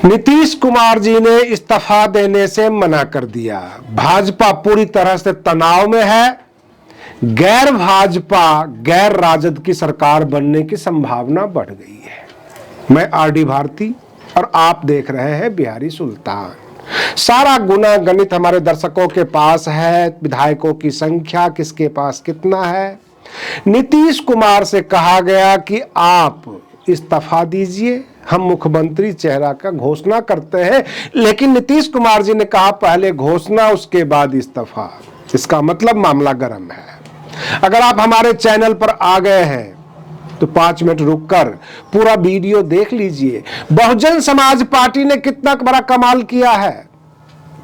नीतीश कुमार जी ने इस्तीफा देने से मना कर दिया। भाजपा पूरी तरह से तनाव में है। गैर भाजपा गैर राजद की सरकार बनने की संभावना बढ़ गई है। मैं आरडी भारती और आप देख रहे हैं बिहारी सुल्तान। सारा गुना गणित हमारे दर्शकों के पास है। विधायकों की संख्या किसके पास कितना है। नीतीश कुमार से कहा गया कि आप इस्तीफा दीजिए, हम मुख्यमंत्री चेहरा का घोषणा करते हैं, लेकिन नीतीश कुमार जी ने कहा पहले घोषणा उसके बाद इस्तीफा। इसका मतलब मामला गर्म है। अगर आप हमारे चैनल पर आ गए हैं तो 5 मिनट रुककर पूरा वीडियो देख लीजिए। बहुजन समाज पार्टी ने कितना बड़ा कमाल किया है।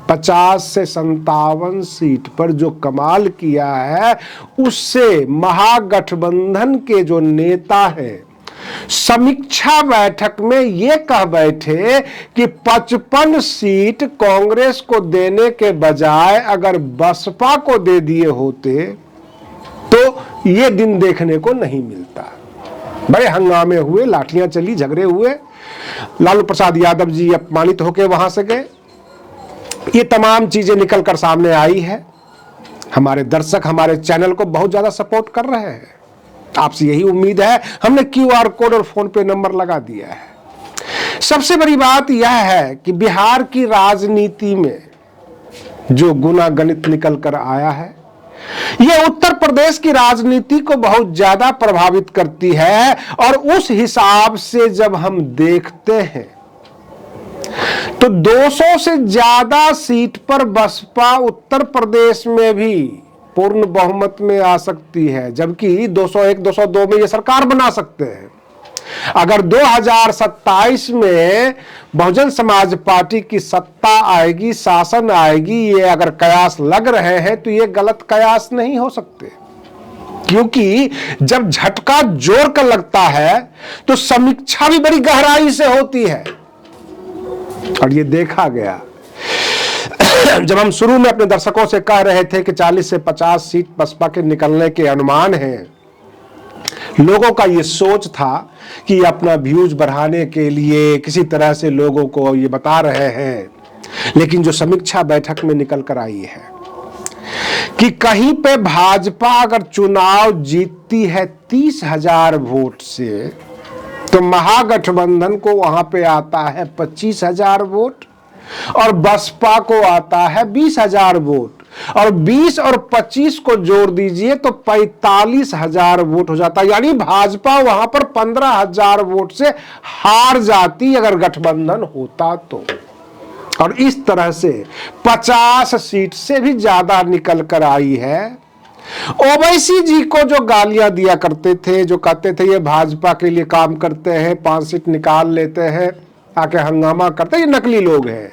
50 से 57 सीट पर जो कमाल किया है, उससे महागठबंधन के जो नेता हैं समीक्षा बैठक में ये कह बैठे कि 55 सीट कांग्रेस को देने के बजाय अगर बसपा को दे दिए होते तो ये दिन देखने को नहीं मिलता। बड़े हंगामे हुए, लाठियां चली, झगड़े हुए। लालू प्रसाद यादव जी अपमानित होकर वहां से गए। ये तमाम चीजें निकलकर सामने आई है। हमारे दर्शक हमारे चैनल को बहुत ज्यादा सपोर्ट कर रहे हैं। आपसे यही उम्मीद है। हमने QR कोड और फोन पे नंबर लगा दिया है। सबसे बड़ी बात यह है कि बिहार की राजनीति में जो गुना गणित निकल कर आया है, यह उत्तर प्रदेश की राजनीति को बहुत ज्यादा प्रभावित करती है। और उस हिसाब से जब हम देखते हैं तो 200 से ज्यादा सीट पर बसपा उत्तर प्रदेश में भी पूर्ण बहुमत में आ सकती है, जबकि 201, 202 में ये सरकार बना सकते हैं। अगर 2027 में बहुजन समाज पार्टी की सत्ता आएगी, शासन आएगी, ये अगर कयास लग रहे हैं तो ये गलत कयास नहीं हो सकते, क्योंकि जब झटका जोर कर लगता है तो समीक्षा भी बड़ी गहराई से होती है। और ये देखा गया। जब हम शुरू में अपने दर्शकों से कह रहे थे कि 40 से 50 सीट बसपा के निकलने के अनुमान हैं, लोगों का ये सोच था कि अपना व्यूज बढ़ाने के लिए किसी तरह से लोगों को ये बता रहे हैं। लेकिन जो समीक्षा बैठक में निकल कर आई है कि कहीं पे भाजपा अगर चुनाव जीतती है 30,000 वोट से, तो महागठबंधन को वहां पे आता है 25,000 वोट और बसपा को आता है 20,000 वोट। और 20 और 25 को जोड़ दीजिए तो 45,000 वोट हो जाता। यानी भाजपा वहां पर 15,000 वोट से हार जाती अगर गठबंधन होता तो। और इस तरह से 50 सीट से भी ज्यादा निकल कर आई है। ओवैसी जी को जो गालियां दिया करते थे, जो कहते थे ये भाजपा के लिए काम करते हैं, 5 सीट निकाल लेते हैं, आके हंगामा करते, ये नकली लोग हैं।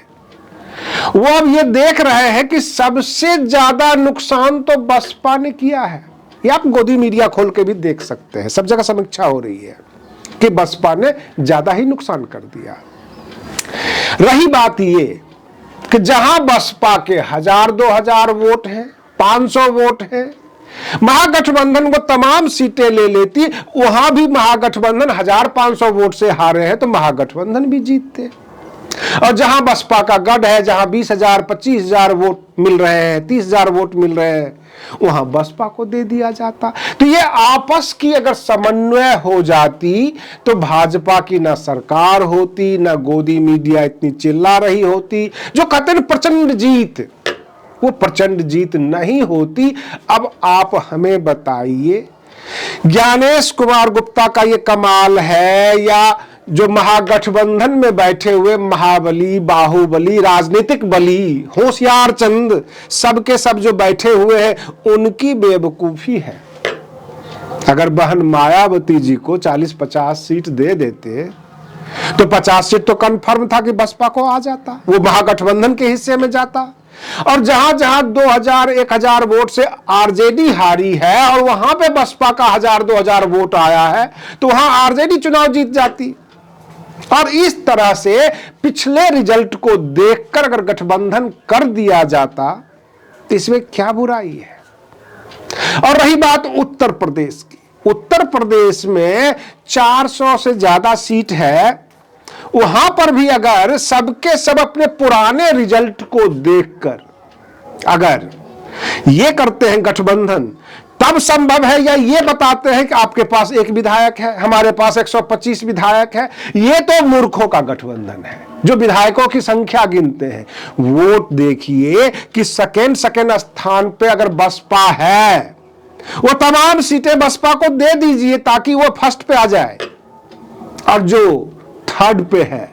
वो अब ये देख रहे हैं कि सबसे ज्यादा नुकसान तो बसपा ने किया है। ये आप गोदी मीडिया खोल के भी देख सकते हैं, सब जगह समीक्षा हो रही है कि बसपा ने ज्यादा ही नुकसान कर दिया। रही बात ये कि जहां बसपा के 1000, 2000 वोट हैं, 500 वोट हैं, महागठबंधन को तमाम सीटें ले लेती, वहां भी महागठबंधन 1500 वोट से हारे हैं तो महागठबंधन भी जीतते। और जहां बसपा का गढ़ है, जहां 20,000, 25,000 वोट मिल रहे हैं, 30,000 वोट मिल रहे हैं, वहां बसपा को दे दिया जाता। तो ये आपस की अगर समन्वय हो जाती तो भाजपा की ना सरकार होती, ना गोदी मीडिया इतनी चिल्ला रही होती। जो कहते हैं प्रचंड जीत, वो प्रचंड जीत नहीं होती। अब आप हमें बताइए, ज्ञानेश कुमार गुप्ता का ये कमाल है या जो महागठबंधन में बैठे हुए महाबली, बाहुबली, राजनीतिक बली, होशियार चंद, सबके सब जो बैठे हुए हैं, उनकी बेवकूफी है। अगर बहन मायावती जी को 40-50 सीट दे देते तो 50 सीट तो कंफर्म था कि बसपा को आ जाता, वो महागठबंधन के हिस्से में जाता। और जहां जहां 2000, 1000 वोट से आरजेडी हारी है और वहां पे बसपा का 1000, 2000 वोट आया है, तो वहां आरजेडी चुनाव जीत जाती। और इस तरह से पिछले रिजल्ट को देखकर अगर गठबंधन कर दिया जाता तो इसमें क्या बुराई है। और रही बात उत्तर प्रदेश की, उत्तर प्रदेश में 400 से ज्यादा सीट है वहां पर भी अगर सबके सब अपने पुराने रिजल्ट को देखकर अगर ये करते हैं गठबंधन, तब संभव है, या ये बताते हैं कि आपके पास एक विधायक है, हमारे पास 125 विधायक है, ये तो मूर्खों का गठबंधन है जो विधायकों की संख्या गिनते हैं। वोट देखिए कि सेकेंड स्थान पे अगर बसपा है, वो तमाम सीटें बसपा को दे दीजिए ताकि वो फर्स्ट पे आ जाए, और जो थर्ड पे है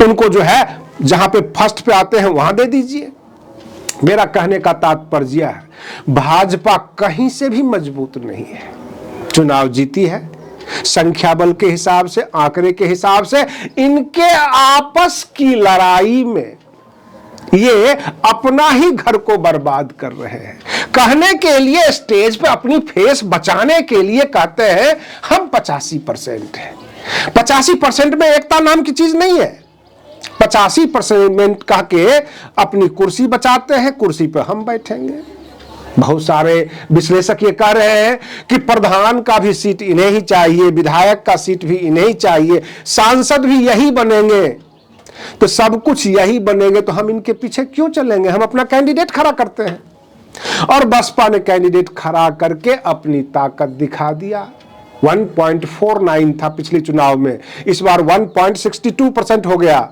उनको जो है जहां पे फर्स्ट पे आते हैं वहां दे दीजिए। मेरा कहने का तात्पर्य है, भाजपा कहीं से भी मजबूत नहीं है। चुनाव जीती है संख्या बल के हिसाब से, आंकड़े के हिसाब से। इनके आपस की लड़ाई में ये अपना ही घर को बर्बाद कर रहे हैं। कहने के लिए स्टेज पे अपनी फेस बचाने के लिए कहते हैं हम 85% हैं। 85% में एकता नाम की चीज नहीं है। 85% कह के अपनी कुर्सी बचाते हैं, कुर्सी पे हम बैठेंगे। बहुत सारे विश्लेषक ये कह रहे हैं कि प्रधान का भी सीट इन्हें ही चाहिए, विधायक का सीट भी इन्हें ही चाहिए, सांसद भी यही बनेंगे, तो सब कुछ यही बनेंगे, तो हम इनके पीछे क्यों चलेंगे? हम अपना कैंडिडेट खड़ा करते हैं। और बसपा ने कैंडिडेट खड़ा करके अपनी ताकत दिखा दिया। 1.49 था पिछले चुनाव में, इस बार 1.62% हो गया।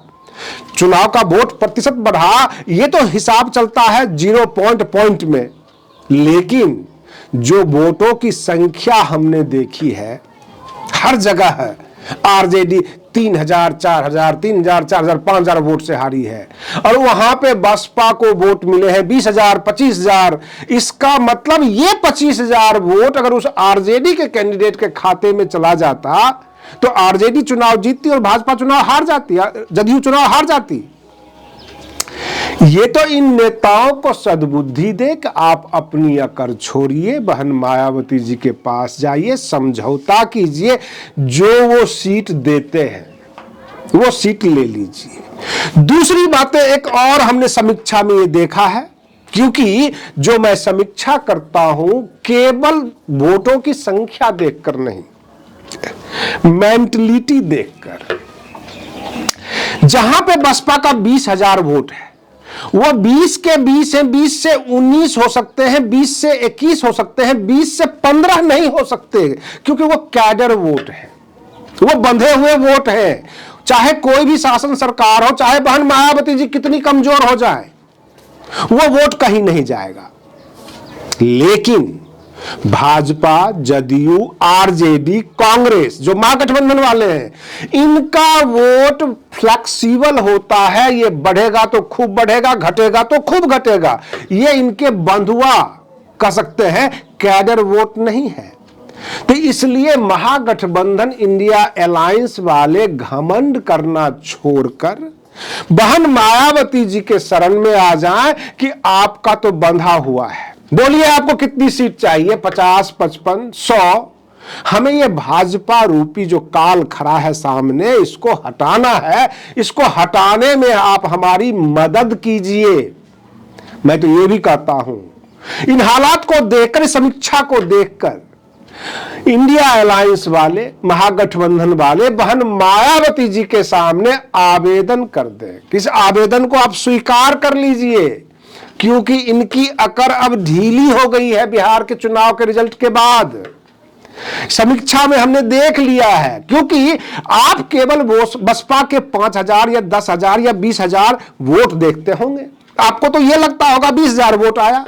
चुनाव का वोट प्रतिशत बढ़ा, ये तो हिसाब चलता है 0 पॉइंट में, लेकिन जो वोटों की संख्या हमने देखी है हर जगह है। आरजेडी 3000, 4000, 3000, 4000, 5000 वोट से हारी है, और वहां पे बसपा को वोट मिले हैं 20000, 25000। इसका मतलब ये 25000 वोट अगर उस आरजेडी के कैंडिडेट के खाते में चला जाता तो आरजेडी चुनाव जीतती और भाजपा चुनाव हार जाती, जदयू चुनाव हार जाती। ये तो इन नेताओं को सद्बुद्धि दे कि आप अपनी अकड़ छोड़िए, बहन मायावती जी के पास जाइए, समझौता कीजिए, जो वो सीट देते हैं वो सीट ले लीजिए। दूसरी बातें एक और हमने समीक्षा में ये देखा है, क्योंकि जो मैं समीक्षा करता हूं केवल वोटों की संख्या देखकर नहीं, मेंटलिटी देखकर। जहां पे बसपा का 20,000 वोट है, वो 20 के 20 है, 20 से 19 हो सकते हैं, 20 से 21 हो सकते हैं, 20 से 15 नहीं हो सकते, क्योंकि वो कैडर वोट है, वो बंधे हुए वोट है। चाहे कोई भी शासन सरकार हो, चाहे बहन मायावती जी कितनी कमजोर हो जाए, वो वोट कहीं नहीं जाएगा। लेकिन भाजपा, जदयू, आरजेडी, कांग्रेस जो महागठबंधन वाले हैं, इनका वोट फ्लेक्सिबल होता है। ये बढ़ेगा तो खूब बढ़ेगा, घटेगा तो खूब घटेगा। ये इनके बंधुआ कह सकते हैं, कैडर वोट नहीं है। तो इसलिए महागठबंधन इंडिया अलायंस वाले घमंड करना छोड़कर बहन मायावती जी के शरण में आ जाएं कि आपका तो बंधा हुआ है, बोलिए आपको कितनी सीट चाहिए, 50, 55, 100। हमें ये भाजपा रूपी जो काल खड़ा है सामने, इसको हटाना है। इसको हटाने में आप हमारी मदद कीजिए। मैं तो ये भी कहता हूं, इन हालात को देखकर, समीक्षा को देखकर इंडिया अलायंस वाले, महागठबंधन वाले बहन मायावती जी के सामने आवेदन कर दें। इस आवेदन को आप स्वीकार कर लीजिए, क्योंकि इनकी अकड़ अब ढीली हो गई है बिहार के चुनाव के रिजल्ट के बाद। समीक्षा में हमने देख लिया है, क्योंकि आप केवल बसपा के 5000 या 10,000 या 20,000 वोट देखते होंगे। आपको तो यह लगता होगा 20,000 वोट आया।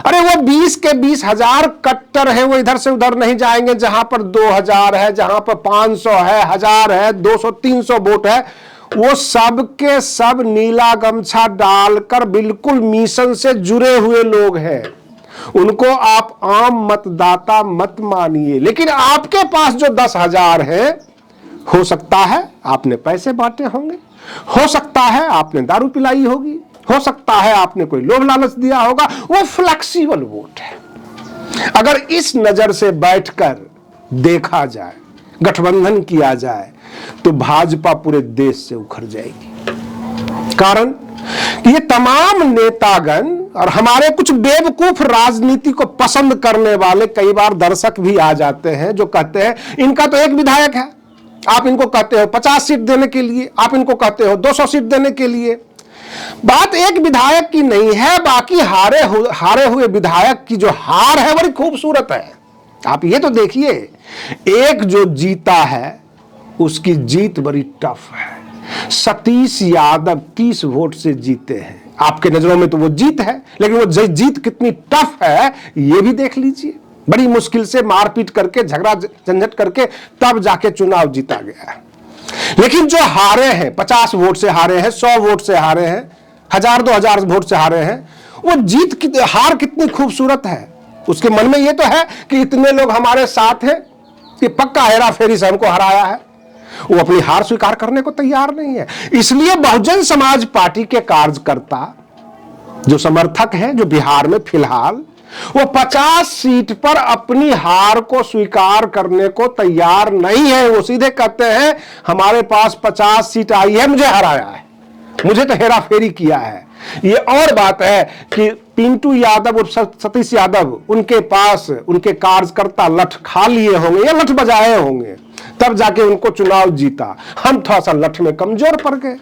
अरे वो 20 के 20,000 कट्टर है, वो इधर से उधर नहीं जाएंगे। जहां पर 2000 है, जहां पर 500 है, 1000 है, 200, 300 वोट है, वो सब के सब नीला गमछा डालकर बिल्कुल मिशन से जुड़े हुए लोग हैं। उनको आप आम मतदाता मत मानिए। लेकिन आपके पास जो 10,000 है, हो सकता है आपने पैसे बांटे होंगे, हो सकता है आपने दारू पिलाई होगी, हो सकता है आपने कोई लोभ लालच दिया होगा। वो फ्लेक्सिबल वोट है। अगर इस नजर से बैठकर देखा जाए, गठबंधन किया जाए, तो भाजपा पूरे देश से उखड़ जाएगी। कारण ये तमाम नेतागण और हमारे कुछ बेवकूफ राजनीति को पसंद करने वाले कई बार दर्शक भी आ जाते हैं, जो कहते हैं इनका तो एक विधायक है, आप इनको कहते हो 50 सीट देने के लिए, आप इनको कहते हो 200 सीट देने के लिए। बात एक विधायक की नहीं है, बाकी हारे हुए विधायक की जो हार है बड़ी खूबसूरत है। आप ये तो देखिए, एक जो जीता है उसकी जीत बड़ी टफ है। सतीश यादव 30 वोट से जीते हैं। आपके नजरों में तो वो जीत है, लेकिन वो जीत कितनी टफ है ये भी देख लीजिए। बड़ी मुश्किल से मारपीट करके, झगड़ा झंझट करके तब जाके चुनाव जीता गया है। लेकिन जो हारे हैं, 50 वोट से हारे हैं, 100 वोट से हारे हैं, 1000-2000 वोट से हारे हैं, वो हार कितनी खूबसूरत है। उसके मन में ये तो है कि इतने लोग हमारे साथ हैं, कि पक्का हेरा फेरी से हमको हराया है। वो अपनी हार स्वीकार करने को तैयार नहीं है। इसलिए बहुजन समाज पार्टी के कार्यकर्ता, जो समर्थक हैं, जो बिहार में फिलहाल वो 50 सीट पर अपनी हार को स्वीकार करने को तैयार नहीं है। वो सीधे कहते हैं हमारे पास 50 सीट आई है, मुझे हराया है, मुझे तो हेरा फेरी किया है। ये और बात है कि पिंटू यादव और सतीश यादव, उनके पास उनके कार्यकर्ता लठ खा लिए होंगे या लठ बजाए होंगे, तब जाके उनको चुनाव जीता। हम थोड़ा सा लठ में कमजोर पड़ गए,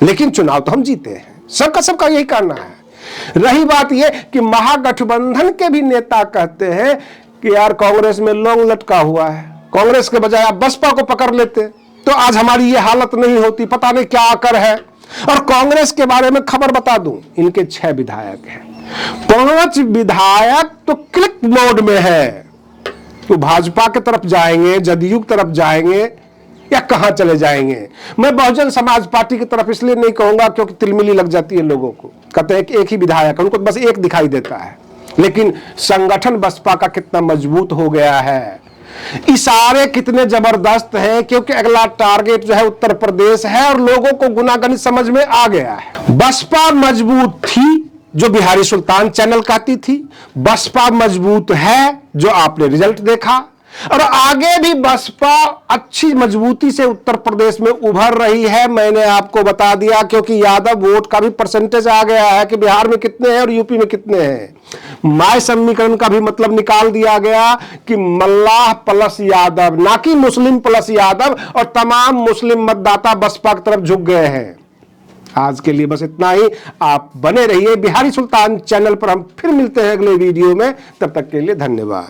लेकिन चुनाव तो हम जीते हैं। सबका यही कहना है। रही बात यह कि महागठबंधन के भी नेता कहते हैं कि यार कांग्रेस में लोंग लटका हुआ है, कांग्रेस के बजाय आप बसपा को पकड़ लेते तो आज हमारी ये हालत नहीं होती, पता नहीं क्या आकर है। और कांग्रेस के बारे में खबर बता दूं, इनके 6 विधायक हैं, 5 विधायक तो क्लिक मोड में है, तो भाजपा की तरफ जाएंगे, जदयू की तरफ जाएंगे या कहां चले जाएंगे। मैं बहुजन समाज पार्टी की तरफ इसलिए नहीं कहूंगा क्योंकि तिलमिली लग जाती है लोगों को, कहते हैं कि एक ही विधायक, उनको बस एक दिखाई देता है। लेकिन संगठन बसपा का कितना मजबूत हो गया है, इशारे कितने जबरदस्त हैं, क्योंकि अगला टारगेट जो है उत्तर प्रदेश है और लोगों को गुनागनित समझ में आ गया है। बसपा मजबूत थी जो बिहारी सुल्तान चैनल कहती थी, बसपा मजबूत है जो आपने रिजल्ट देखा, और आगे भी बसपा अच्छी मजबूती से उत्तर प्रदेश में उभर रही है। मैंने आपको बता दिया, क्योंकि यादव वोट का भी परसेंटेज आ गया है कि बिहार में कितने हैं और यूपी में कितने हैं। माय समीकरण का भी मतलब निकाल दिया गया कि मल्लाह प्लस यादव, ना कि मुस्लिम प्लस यादव, और तमाम मुस्लिम मतदाता बसपा की तरफ झुक गए हैं। आज के लिए बस इतना ही। आप बने रहिए बिहारी सुल्तान चैनल पर। हम फिर मिलते हैं अगले वीडियो में, तब तक के लिए धन्यवाद।